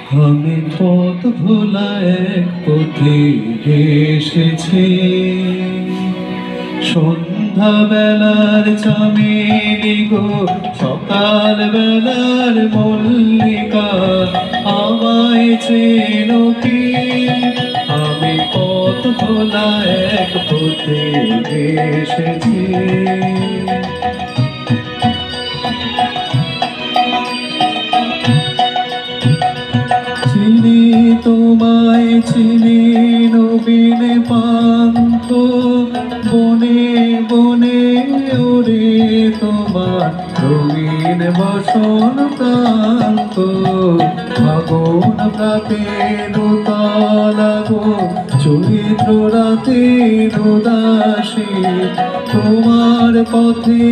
আমি পথ ভোলা এক পথে এসেছি, সন্ধ্যা বেলার চামেলি গো, সকাল বেলার মল্লিকা, আমায় চেনো কি? আমি পথ ভোলা এক পথে এসেছি। চিনি তোমায় চিনি নবীন পান্থ, বনে বনে ওরে তোমার রঙিন বসন প্রান্ত। ফাগুন প্রাতের উতলা গো, চৈত্র রাতের উদাসী, তোমার পথে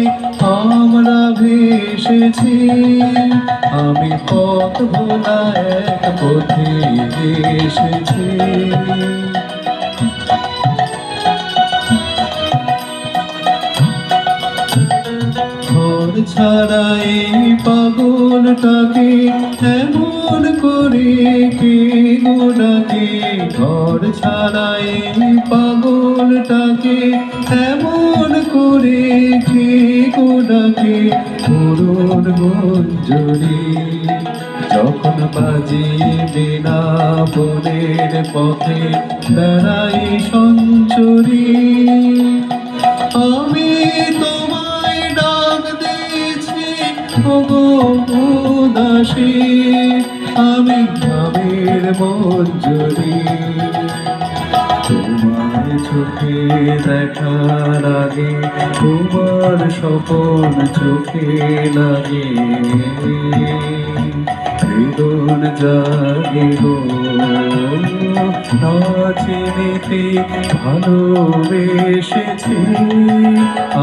আমরা ভেসেছি। আমি পথ ভোলা এক পথে এসেছি। ঘর ছাড়া এই পাগলটাকে এমন করে কে গো ডাকে? ঘর ছাড়া এই পাগলটাকে এমন করে কে গো ডাকে? পুরোর গুঞ্জরি যখন বাজিবে না বনের পথে, বেড়াই সঞ্চরি। আমি তোমায় ডাক দিয়েছি ওগো উদাসী, আমি গ্রামের মঞ্জরি। তোমার চোখে দেখার আগে তোমার স্বপন চোখে লাগে, হৃদয় জাগে গো। না চিনিতে ভালোবেসেছি,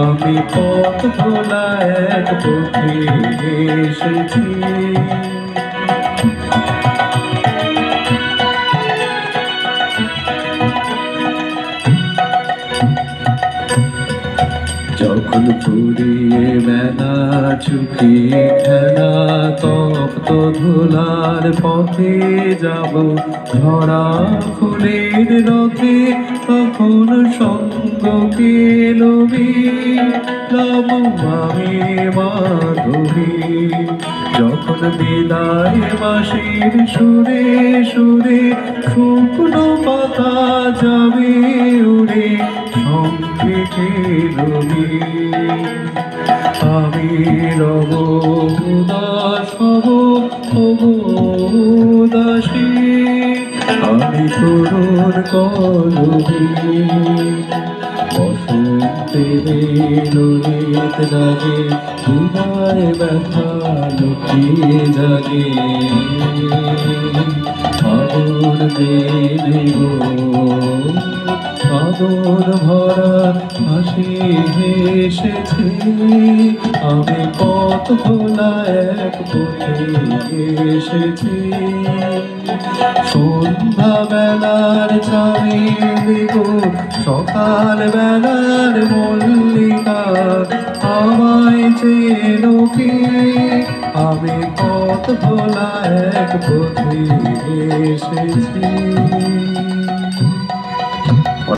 আমি পথ ভোলা এক পথে এসেছি। যখন ফুরিয়ে বেলা চুকিয়ে খেলা, তপ্ত ধুলার পথে যাব ঝরা ফুলের রথে, তখন সঙ্গ পেলবি লব আমি মাধবী। যখন বিদায় বাঁশির সুরে সুরে শুকনো পাতা যাবে উড়ে, সঙ্গে খেলবি আমি রব উদাস হব উদাসী। আমি তরুণ কলবি বসন্তে ললিত লাগে, হৃদয় ব্যথা লুকিয়ে জাগে। আগুন দেবে গো, আগুন ভরা হাসি হেসেছে। আমি পথ ভোলা এক পথে এসেছি। সন্ধ্যা বেলার চামেলি গো, সকাল বেলার মল্লিকা, আমায় চেনো কি? আমি পথ ভোলা এক পথে এসেছি।